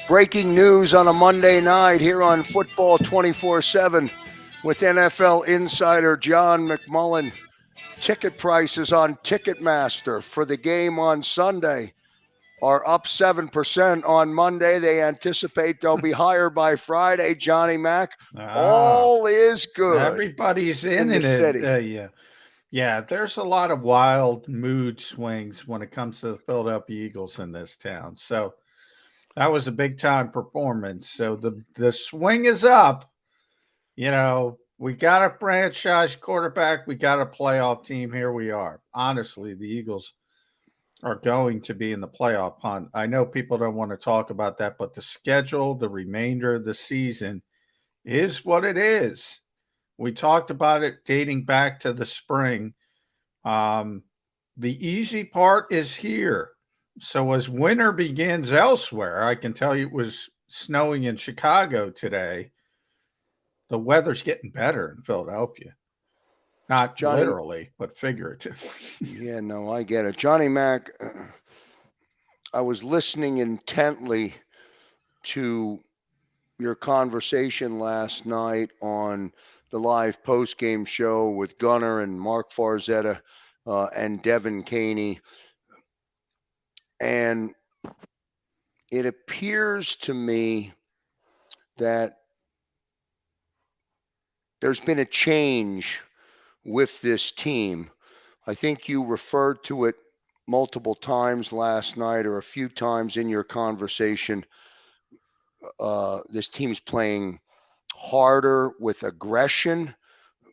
Breaking news on a Monday night here on Football 24/7 with NFL insider John McMullen. Ticket prices on Ticketmaster for the game on Sunday are up 7% on Monday. They anticipate they'll be higher by Friday. Johnny Mac, all is good. Everybody's in the it. city. Yeah, there's a lot of wild mood swings when it comes to the Philadelphia Eagles in this town. So that was a big time performance. So the swing is up. We got a franchise quarterback. We got a playoff team. Here we are. Honestly, the Eagles are going to be in the playoff hunt. I know people don't want to talk about that, but the schedule, the remainder of the season is what it is. We talked about it dating back to the spring. The easy part is here. So as winter begins elsewhere, I can tell you it was snowing in Chicago today. The weather's getting better in Philadelphia. Not Johnny, literally, but figuratively. Yeah, no, I get it. Johnny Mac, I was listening intently to your conversation last night on the live post-game show with Gunnar and Mark Farzetta and Devin Caney. And it appears to me that there's been a change with this team. I think you referred to it multiple times last night or a few times in your conversation. This team's playing harder with aggression,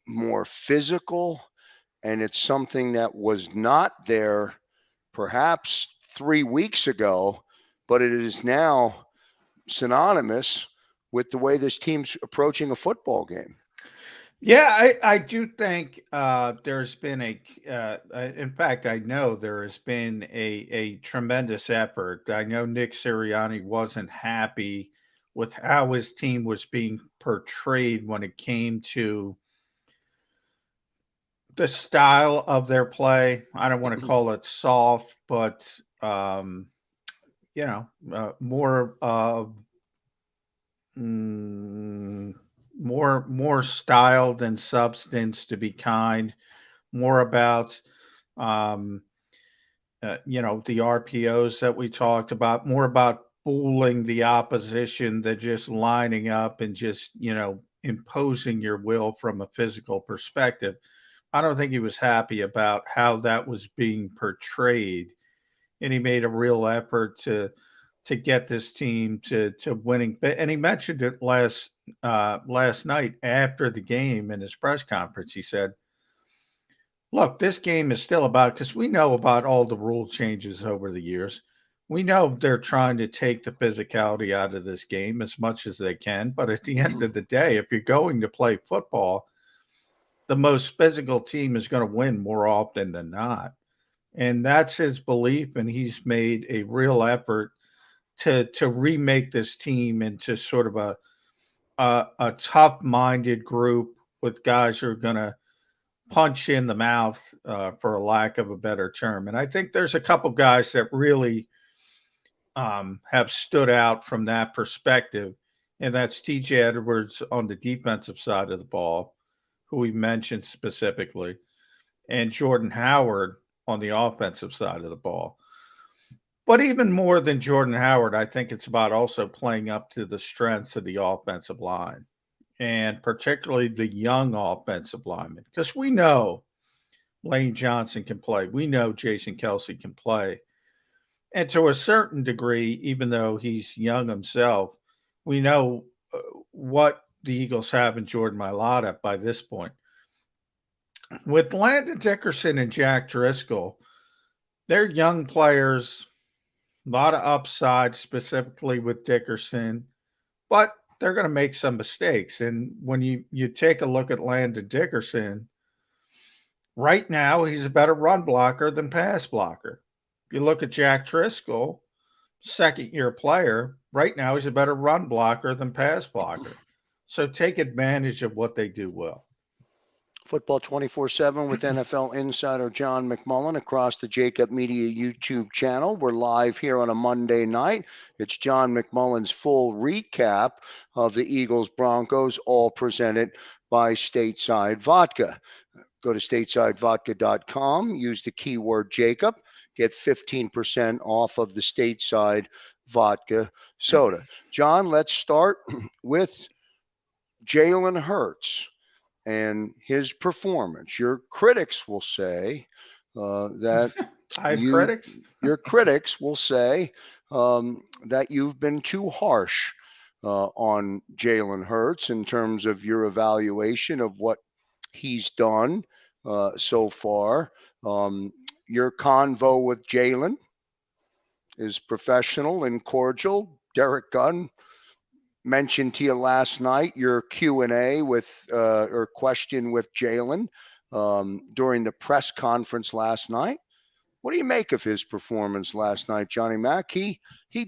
more physical, and it's something that was not there perhaps 3 weeks ago, but it is now synonymous with the way this team's approaching a football game. Yeah, I do think there's been in fact, I know there has been a tremendous effort. I know Nick Sirianni wasn't happy with how his team was being portrayed when it came to the style of their play. I don't want to call it soft, but more more style than substance, to be kind. More about the RPOs that we talked about. More about fooling the opposition than just lining up and just imposing your will from a physical perspective. I don't think he was happy about how that was being portrayed, and he made a real effort to get this team to winning. And he mentioned it last night after the game in his press conference. He said, "Look, this game is still about, because we know about all the rule changes over the years. We know they're trying to take the physicality out of this game as much as they can. But at the end of the day, if you're going to play football, the most physical team is going to win more often than not." And that's his belief. And he's made a real effort to remake this team into sort of a tough-minded group with guys who are going to punch in the mouth, for a lack of a better term. And I think there's a couple guys that really have stood out from that perspective, and that's TJ Edwards on the defensive side of the ball, who we mentioned specifically, and Jordan Howard on the offensive side of the ball. But even more than Jordan Howard, I think it's about also playing up to the strengths of the offensive line, and particularly the young offensive linemen. Because we know Lane Johnson can play. We know Jason Kelsey can play. And to a certain degree, even though he's young himself, we know what the Eagles have in Jordan Mailata by this point. With Landon Dickerson and Jack Driscoll, they're young players, a lot of upside, specifically with Dickerson, but they're going to make some mistakes. And when you take a look at Landon Dickerson, right now he's a better run blocker than pass blocker. If you look at Jack Driscoll, second-year player, right now he's a better run blocker than pass blocker. So take advantage of what they do well. Football 24/7 with NFL insider John McMullen across the JAKIB Media YouTube channel. We're live here on a Monday night. It's John McMullen's full recap of the Eagles-Broncos, all presented by Stateside Vodka. Go to statesidevodka.com, use the keyword JAKIB, get 15% off of the Stateside Vodka soda. John, let's start with Jalen Hurts and his performance. Your critics will say that I have critics. Your critics will say that you've been too harsh on Jalen Hurts in terms of your evaluation of what he's done so far. Your convo with Jalen is professional and cordial. Derek Gunn mentioned to you last night your Q&A with or question with Jalen during the press conference last night. What do you make of his performance last night, Johnny Mack? He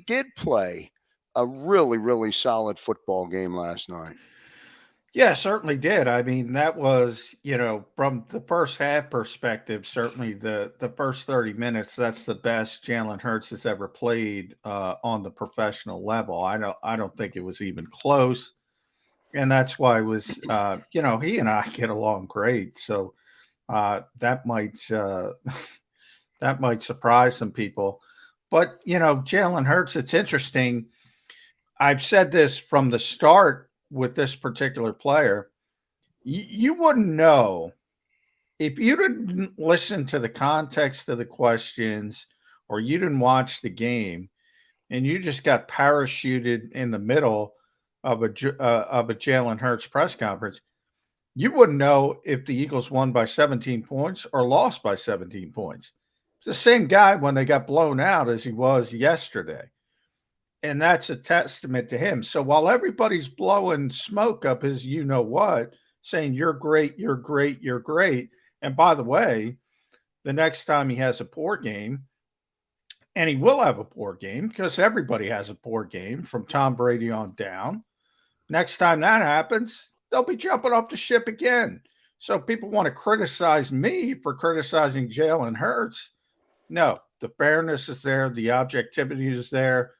did play a really, really solid football game last night. Yeah, certainly did. I mean, that was, from the first half perspective, certainly the first 30 minutes, that's the best Jalen Hurts has ever played on the professional level. I don't think it was even close. And that's why it was, he and I get along great. So that might that might surprise some people. But, Jalen Hurts, it's interesting. I've said this from the start with this particular player. You wouldn't know if you didn't listen to the context of the questions or you didn't watch the game and you just got parachuted in the middle of a Jalen Hurts press conference. You wouldn't know if the Eagles won by 17 points or lost by 17 points. It's the same guy when they got blown out as he was yesterday. And that's a testament to him. So while everybody's blowing smoke up his you-know-what, saying you're great, you're great, you're great. And by the way, the next time he has a poor game, and he will have a poor game because everybody has a poor game from Tom Brady on down. Next time that happens, they'll be jumping off the ship again. So people want to criticize me for criticizing Jalen Hurts. No, the fairness is there. The objectivity is there.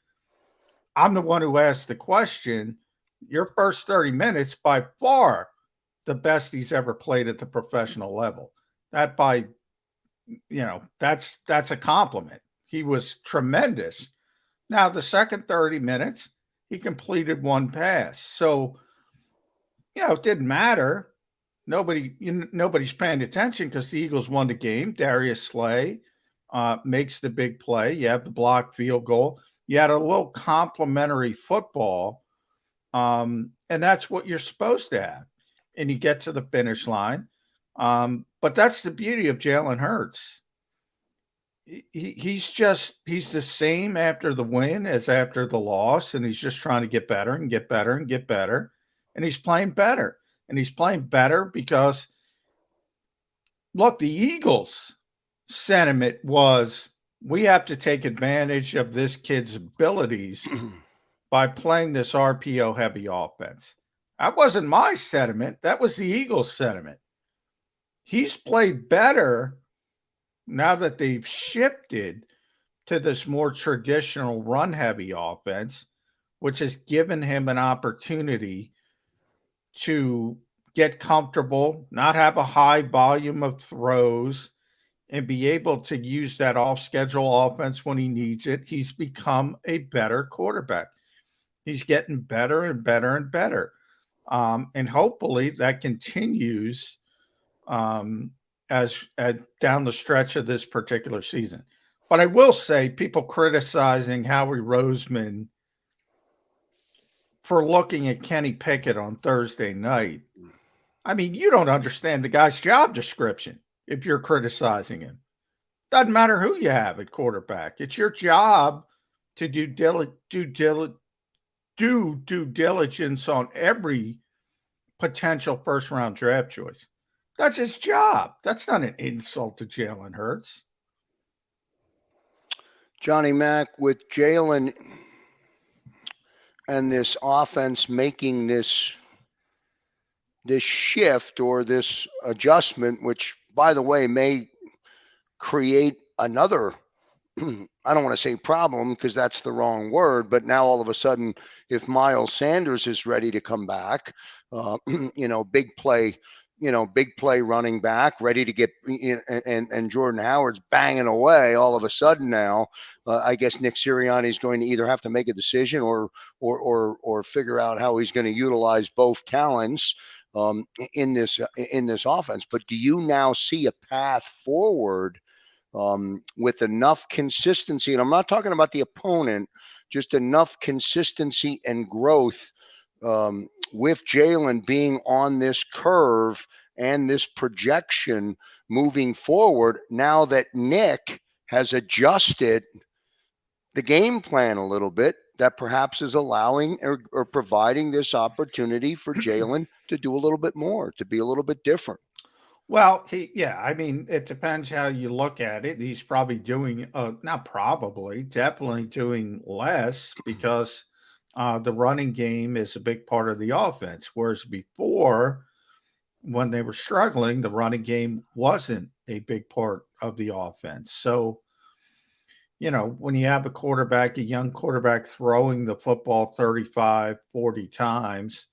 I'm the one who asked the question. Your first 30 minutes, by far, the best he's ever played at the professional level. That's a compliment. He was tremendous. Now, the second 30 minutes, he completed one pass. So, it didn't matter. Nobody's paying attention because the Eagles won the game. Darius Slay makes the big play. You have the blocked field goal. You had a little complimentary football, and that's what you're supposed to have. And you get to the finish line. But that's the beauty of Jalen Hurts. He's the same after the win as after the loss, and he's just trying to get better and get better and get better. And he's playing better. And he's playing better because, look, the Eagles' sentiment was, we have to take advantage of this kid's abilities by playing this RPO-heavy offense. That wasn't my sentiment. That was the Eagles' sentiment. He's played better now that they've shifted to this more traditional run-heavy offense, which has given him an opportunity to get comfortable, not have a high volume of throws, and be able to use that off-schedule offense when he needs it. He's become a better quarterback. He's getting better and better and better. And hopefully that continues as down the stretch of this particular season. But I will say, people criticizing Howie Roseman for looking at Kenny Pickett on Thursday night. I mean, you don't understand the guy's job description if you're criticizing him. Doesn't matter who you have at quarterback. It's your job to do due diligence on every potential first-round draft choice. That's his job. That's not an insult to Jalen Hurts. Johnny Mack, with Jalen and this offense making this this shift or this adjustment, which, by the way, may create another I don't want to say problem because that's the wrong word, but now all of a sudden, if Miles Sanders is ready to come back, big play, big play running back, ready to get, and Jordan Howard's banging away. All of a sudden now, I guess Nick Sirianni is going to either have to make a decision or figure out how he's going to utilize both talents in this offense. But do you now see a path forward? With enough consistency, and I'm not talking about the opponent, just enough consistency and growth with Jalen being on this curve and this projection moving forward now that Nick has adjusted the game plan a little bit, that perhaps is allowing or providing this opportunity for Jalen to do a little bit more, to be a little bit different. Well, I mean, it depends how you look at it. He's probably doing, not probably, definitely doing less because the running game is a big part of the offense. Whereas before, when they were struggling, the running game wasn't a big part of the offense. So, when you have a young quarterback throwing the football 35, 40 times,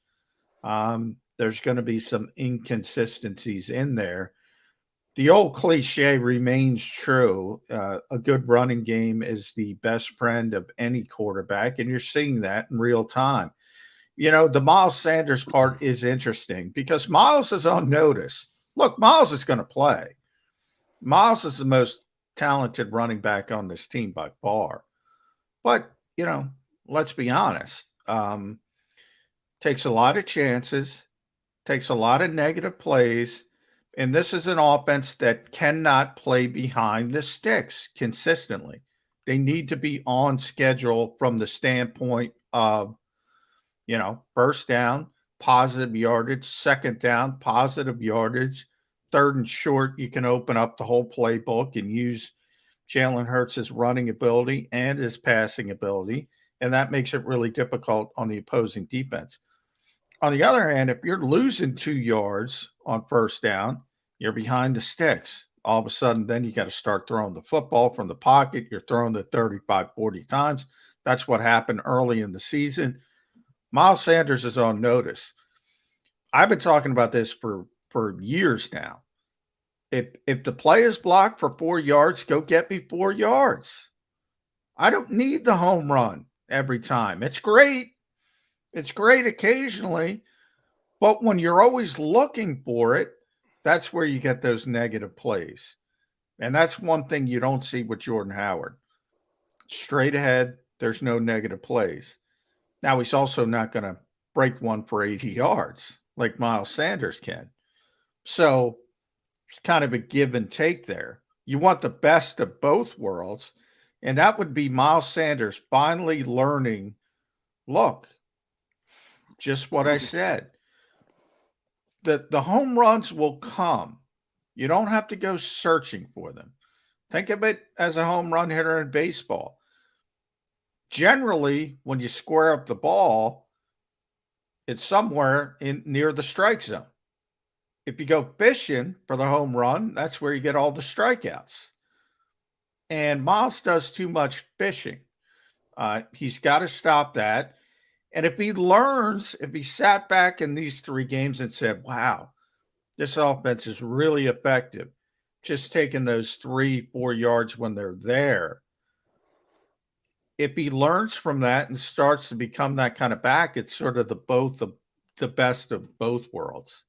there's going to be some inconsistencies in there. The old cliche remains true. A good running game is the best friend of any quarterback, and you're seeing that in real time. The Miles Sanders part is interesting because Miles is on notice. Look, Miles is going to play. Miles is the most talented running back on this team by far. But, let's be honest. Takes a lot of chances, takes a lot of negative plays, and this is an offense that cannot play behind the sticks consistently. They need to be on schedule from the standpoint of, first down, positive yardage, second down, positive yardage, third and short. You can open up the whole playbook and use Jalen Hurts' running ability and his passing ability, and that makes it really difficult on the opposing defense. On the other hand, if you're losing 2 yards on first down, you're behind the sticks. All of a sudden, then you got to start throwing the football from the pocket. You're throwing it 35, 40 times. That's what happened early in the season. Miles Sanders is on notice. I've been talking about this for years now. If the play is blocked for 4 yards, go get me 4 yards. I don't need the home run every time. It's great. It's great occasionally, but when you're always looking for it, that's where you get those negative plays. And that's one thing you don't see with Jordan Howard. Straight ahead, there's no negative plays. Now, he's also not going to break one for 80 yards like Miles Sanders can. So it's kind of a give and take there. You want the best of both worlds, and that would be Miles Sanders finally learning, look, just what I said. The home runs will come. You don't have to go searching for them. Think of it as a home run hitter in baseball. Generally, when you square up the ball, it's somewhere near the strike zone. If you go fishing for the home run, that's where you get all the strikeouts. And Miles does too much fishing. He's got to stop that. And if he sat back in these 3 games and said, wow, this offense is really effective, just taking those 3, 4 yards when they're there. If he learns from that and starts to become that kind of back, it's sort of the best of both worlds.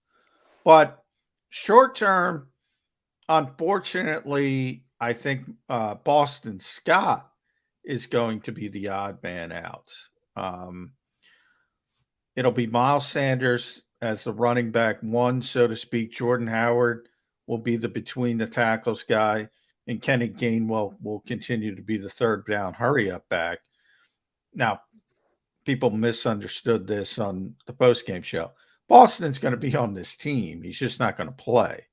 But short term, unfortunately, I think Boston Scott is going to be the odd man out. It'll be Miles Sanders as the running back 1, so to speak. Jordan Howard will be the between the tackles guy, and Kenny Gainwell will continue to be the third down hurry up back. Now, people misunderstood this on the postgame show. Boston's going to be on this team. He's just not going to play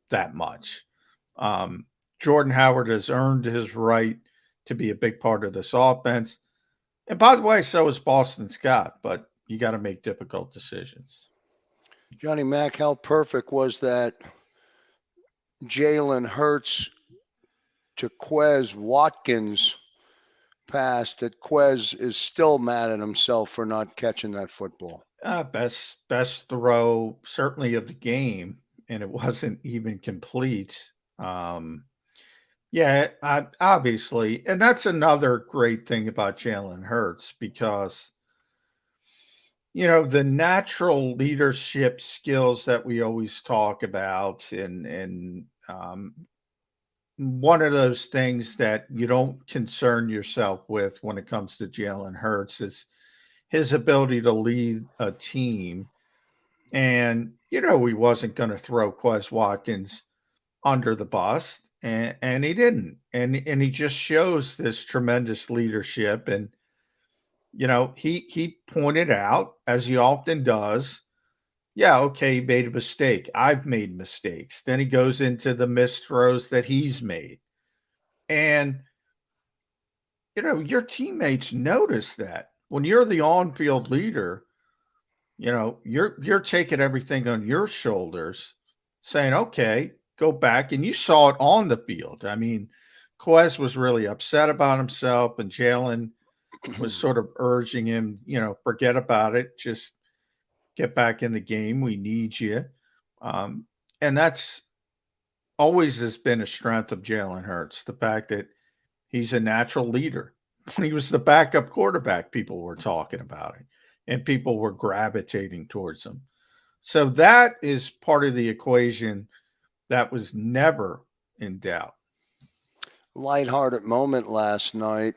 that much. Jordan Howard has earned his right to be a big part of this offense. And by the way, so is Boston Scott, but you got to make difficult decisions. Johnny Mack, how perfect was that Jalen Hurts to Quez Watkins pass that Quez is still mad at himself for not catching that football? Best throw certainly of the game, and it wasn't even complete. Yeah, obviously, and that's another great thing about Jalen Hurts because the natural leadership skills that we always talk about, and one of those things that you don't concern yourself with when it comes to Jalen Hurts is his ability to lead a team. And he wasn't going to throw Quez Watkins under the bus, and he didn't, and he just shows this tremendous leadership. And he pointed out, as he often does, yeah, okay, he made a mistake. I've made mistakes. Then he goes into the missed throws that he's made. And your teammates notice that when you're the on-field leader, you're taking everything on your shoulders, saying, okay, go back. And you saw it on the field. I mean, Quez was really upset about himself, and Jalen was sort of urging him, forget about it. Just get back in the game. We need you. And that's always has been a strength of Jalen Hurts, the fact that he's a natural leader. When he was the backup quarterback, people were talking about it and people were gravitating towards him. So that is part of the equation that was never in doubt. Lighthearted moment last night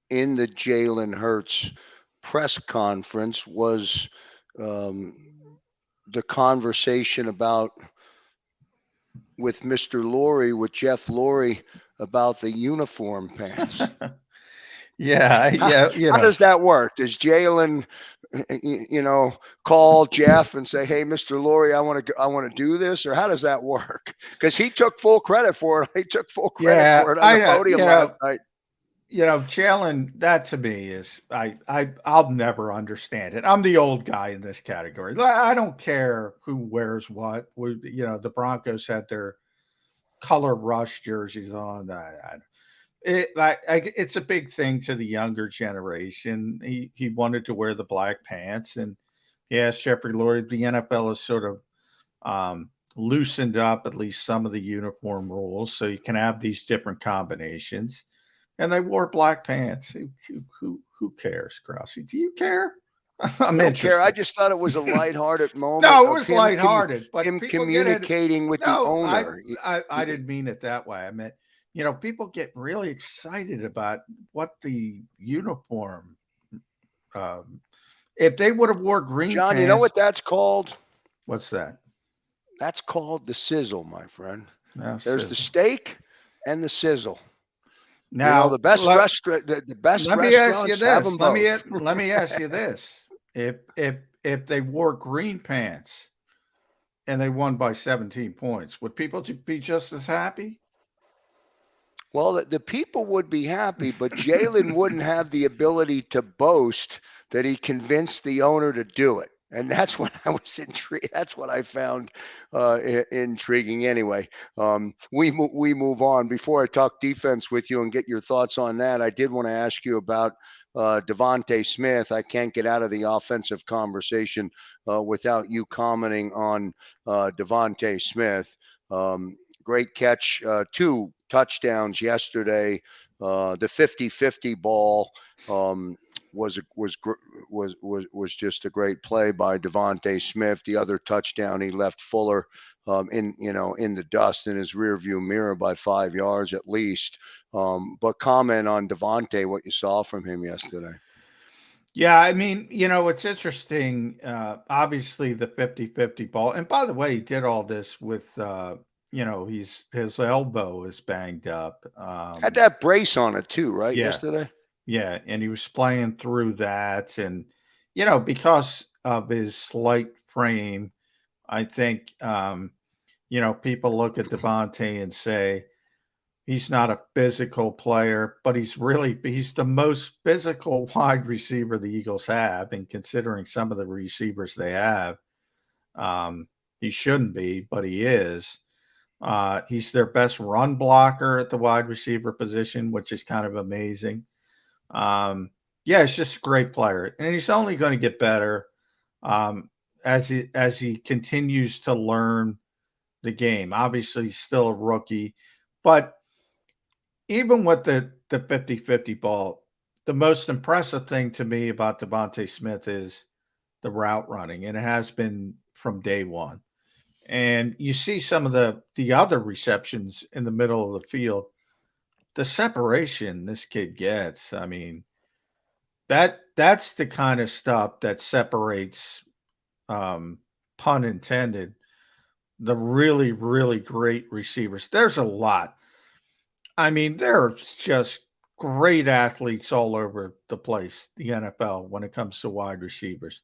in the Jalen Hurts press conference was um, the conversation about with Mr. Lurie, with Jeff Lurie, about the uniform pants. Yeah, How does that work? Does Jalen, call Jeff and say, "Hey, Mr. Lurie, I want to do this," or how does that work? Because he took full credit for it. He took full credit for it on the podium last night. Jalen, that to me is I'll never understand it. I'm the old guy in this category. I don't care who wears what. The Broncos had their color rush jerseys on. It's a big thing to the younger generation. He wanted to wear the black pants, and he asked Jeffrey Lurie. The NFL has sort of loosened up at least some of the uniform rules, so you can have these different combinations. And they wore black pants. Who cares, Krause? Do you care? I don't care. I just thought it was a lighthearted moment. No, it was lighthearted, but him communicating with the owner. I didn't mean it that way. I meant, people get really excited about what the uniform. If they would have wore green John, pants, you know what that's called? What's that? That's called the sizzle, my friend. No, There's the steak and the sizzle. Now, the best restaurant, the best restaurants have them both. Let me ask you this: if they wore green pants and they won by 17 points, would people be just as happy? Well, the people would be happy, but Jalen wouldn't have the ability to boast that he convinced the owner to do it. And that's what I was intrigued. That's what I found intriguing. Anyway, we move on. Before I talk defense with you and get your thoughts on that, I did want to ask you about Devontae Smith. I can't get out of the offensive conversation without you commenting on Devontae Smith. Great catch, 2 touchdowns yesterday. The 50-50 ball was just a great play by Devontae Smith. The other touchdown, he left Fuller in the dust in his rearview mirror by 5 yards at least. But comment on Devontae, what you saw from him yesterday. Yeah, I mean, it's interesting. Obviously, the 50-50 ball. And by the way, he did all this with his elbow is banged up. Had that brace on it too, right? Yeah, yesterday. Yeah, and he was playing through that, and because of his slight frame, I think people look at Devontae and say he's not a physical player, but he's the most physical wide receiver the Eagles have, and considering some of the receivers they have, He shouldn't be, but he is. He's their best run blocker at the wide receiver position, which is kind of amazing. Yeah, he's just a great player, and he's only going to get better um, as he continues to learn the game. Obviously, he's still a rookie, but even with the 50-50 ball, the most impressive thing to me about Devontae Smith is the route running, and it has been from day one. And you see some of the other receptions in the middle of the field, the separation this kid gets. I mean, that's the kind of stuff that separates, um, pun intended, the really really great receivers. There's a lot. I mean, there's just great athletes all over the place, the NFL, when it comes to wide receivers.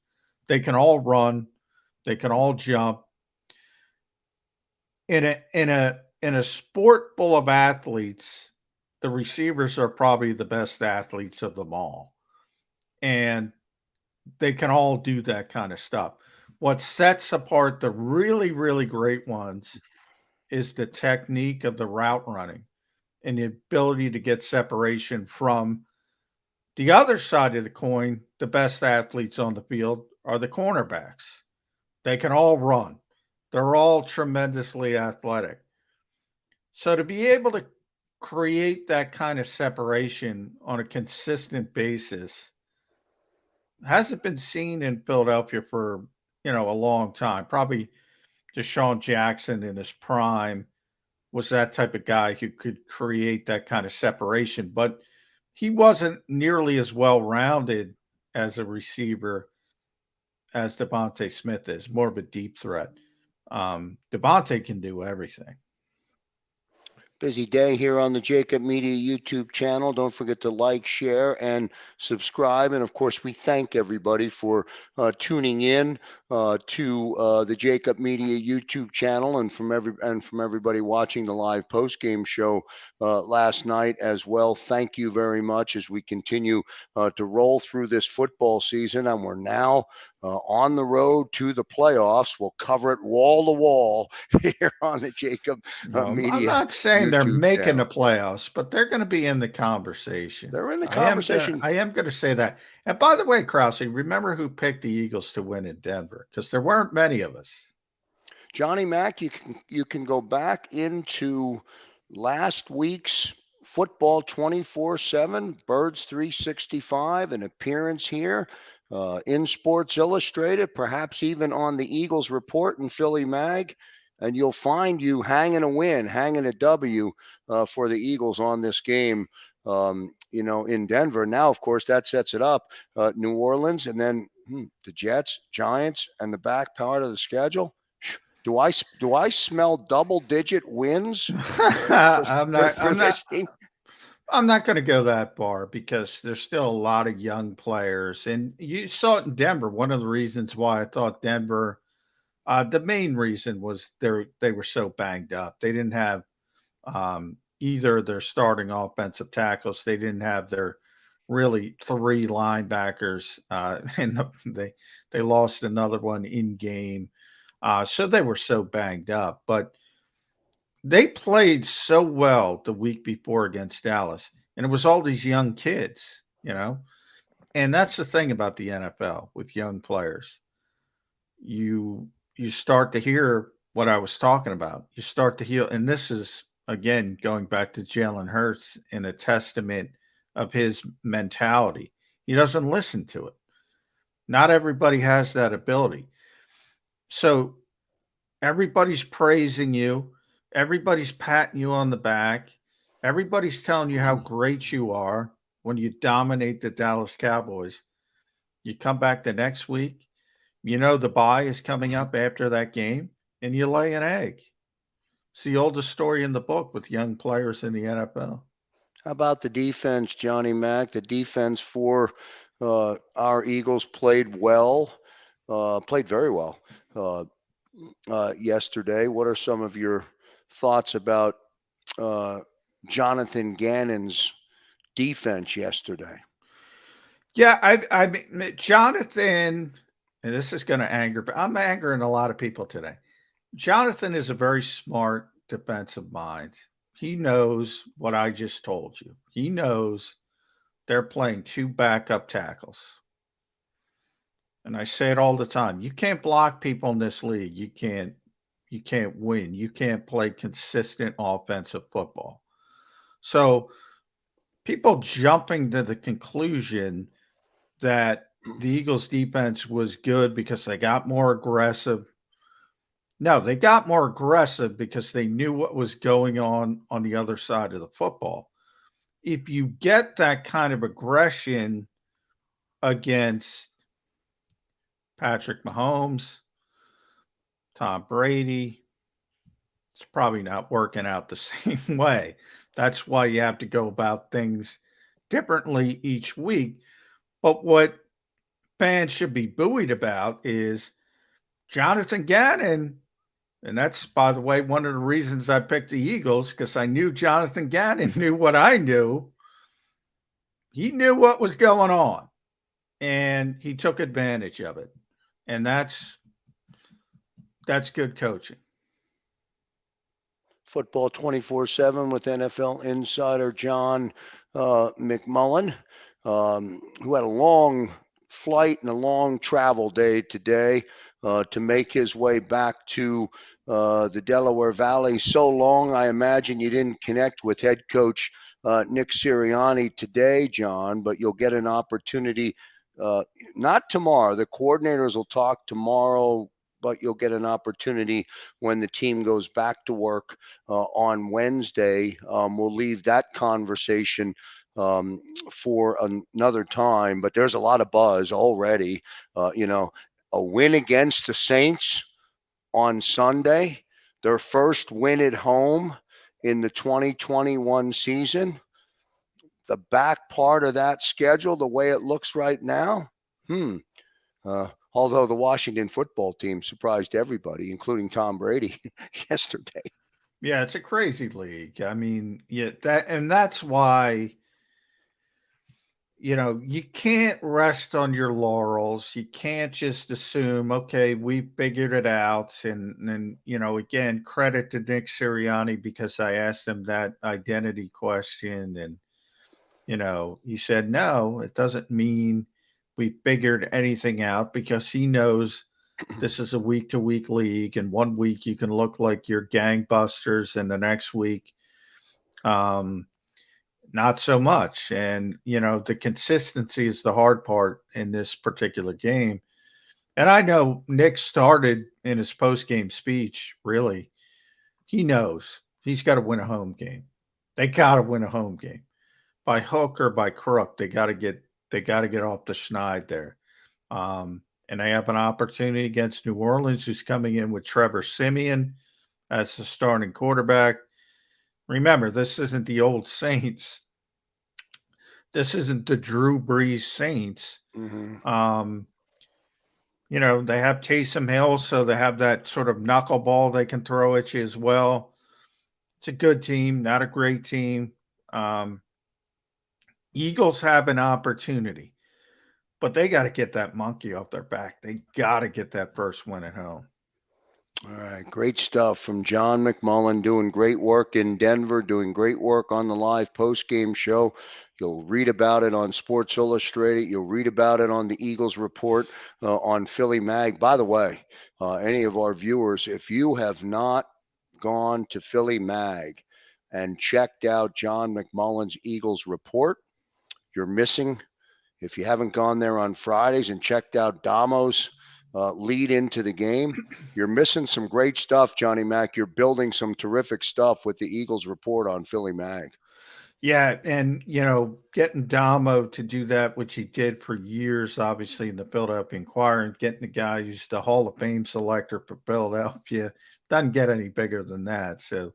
They can all run, they can all jump. In a sport full of athletes, the receivers are probably the best athletes of them all. And they can all do that kind of stuff. What sets apart the really, really great ones is the technique of the route running and the ability to get separation from the other side of the coin. The best athletes on the field are the cornerbacks. They can all run, they're all tremendously athletic. So to be able to create that kind of separation on a consistent basis hasn't been seen in Philadelphia for, a long time. Probably Deshaun Jackson in his prime was that type of guy who could create that kind of separation, but he wasn't nearly as well rounded as a receiver as Devontae Smith is, more of a deep threat. Devontae can do everything. Busy day here on the JAKIB Media YouTube channel. Don't forget to like, share, and subscribe. And of course, we thank everybody for tuning in to the JAKIB Media YouTube channel, and from everybody watching the live post game show last night as well. Thank you very much as we continue to roll through this football season, and we're now on the road to the playoffs. We'll cover it wall to wall here on the JAKIB Media. I'm not saying they're YouTube making channel. the playoffs, but they're going to be in the conversation. They're in the conversation. I am going to say that. And by the way, Krause, remember who picked the Eagles to win in Denver? Because there weren't many of us. Johnny Mac, you can go back into last week's football 24/7, Birds 365, an appearance here in Sports Illustrated, perhaps even on the Eagles Report in Philly Mag, and you'll find you hanging a win, hanging a W for the Eagles on this game. In Denver. Now, of course, that sets it up. New Orleans, and then the Jets, Giants, and the back part of the schedule. Do I smell double-digit wins? I'm not going to go that far because there's still a lot of young players, and you saw it in Denver. One of the reasons why I thought Denver, the main reason was they were so banged up. They didn't have either their starting offensive tackles. They didn't have their really three linebackers, and they lost another one in game. So they were so banged up, but they played so well the week before against Dallas, and it was all these young kids, and that's the thing about the NFL with young players. You start to hear what I was talking about. You start to hear, and this is again going back to Jalen Hurts and a testament of his mentality. He doesn't listen to it. Not everybody has that ability. So everybody's praising you. Everybody's patting you on the back. Everybody's telling you how great you are when you dominate the Dallas Cowboys. You come back the next week, the bye is coming up after that game, and you lay an egg. It's the oldest story in the book with young players in the NFL. How about the defense, Johnny Mac? The defense for our Eagles played well, played very well yesterday. What are some of your thoughts about Jonathan Gannon's defense yesterday? Yeah, I mean, Jonathan and this is going to anger, but I'm angering a lot of people today. Jonathan is a very smart defensive mind. He knows what I just told you. He knows they're playing two backup tackles. And I say it all the time. You can't block people in this league. You can't win. You can't play consistent offensive football. So people jumping to the conclusion that the Eagles defense was good because they got more aggressive. No, they got more aggressive because they knew what was going on the other side of the football. If you get that kind of aggression against Patrick Mahomes, Tom Brady, it's probably not working out the same way. That's why you have to go about things differently each week. But what fans should be buoyed about is Jonathan Gannon. And that's, by the way, one of the reasons I picked the Eagles, because I knew Jonathan Gannon knew what I knew. He knew what was going on, and he took advantage of it. And that's good coaching. Football 24/7 with NFL insider John McMullen, who had a long flight and a long travel day today to make his way back to the Delaware Valley. So long, I imagine you didn't connect with head coach Nick Sirianni today, John, but you'll get an opportunity. Not tomorrow. The coordinators will talk tomorrow, but you'll get an opportunity when the team goes back to work on Wednesday. We'll leave that conversation for another time, but there's a lot of buzz already. A win against the Saints on Sunday, their first win at home in the 2021 season. The back part of that schedule, the way it looks right now, although the Washington football team surprised everybody, including Tom Brady yesterday. Yeah, it's a crazy league. I mean, that's why you can't rest on your laurels. You can't just assume, okay, we figured it out. And then, again, credit to Nick Sirianni because I asked him that identity question. And, he said, no, it doesn't mean we figured anything out because he knows this is a week to week league. And 1 week you can look like you're gangbusters, and the next week, not so much. And, the consistency is the hard part in this particular game. And I know Nick started in his post game speech, really. He knows he's got to win a home game. They got to win a home game by hook or by crook. They got to get off the schneid there. And they have an opportunity against New Orleans, who's coming in with Trevor Siemian as the starting quarterback. Remember, this isn't the old Saints. This isn't the Drew Brees Saints. Mm-hmm. They have Taysom Hill, so they have that sort of knuckleball they can throw at you as well. It's a good team, not a great team. Eagles have an opportunity, but they got to get that monkey off their back. They got to get that first win at home. All right, great stuff from John McMullen, doing great work in Denver, doing great work on the live post-game show. You'll read about it on Sports Illustrated. You'll read about it on the Eagles Report on Philly Mag. By the way, any of our viewers, if you have not gone to Philly Mag and checked out John McMullen's Eagles Report, you're missing. If you haven't gone there on Fridays and checked out Damo's lead into the game, you're missing some great stuff, Johnny Mac. You're building some terrific stuff with the Eagles Report on Philly Mag. Yeah, and getting Damo to do that, which he did for years, obviously in the Philadelphia Inquirer, and getting the guy who's the Hall of Fame selector for Philadelphia doesn't get any bigger than that. So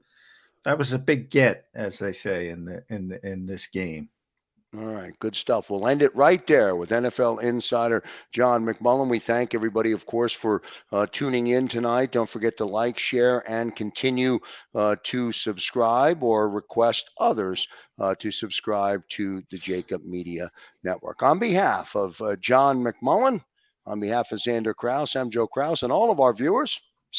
that was a big get, as they say in this game. All right, good stuff. We'll end it right there with NFL insider John McMullen. We thank everybody, of course, for tuning in tonight. Don't forget to like, share, and continue to subscribe or request others to subscribe to the JAKIB Media Network. On behalf of John McMullen, On behalf of Xander Krause, I'm Joe Krause, and all of our viewers,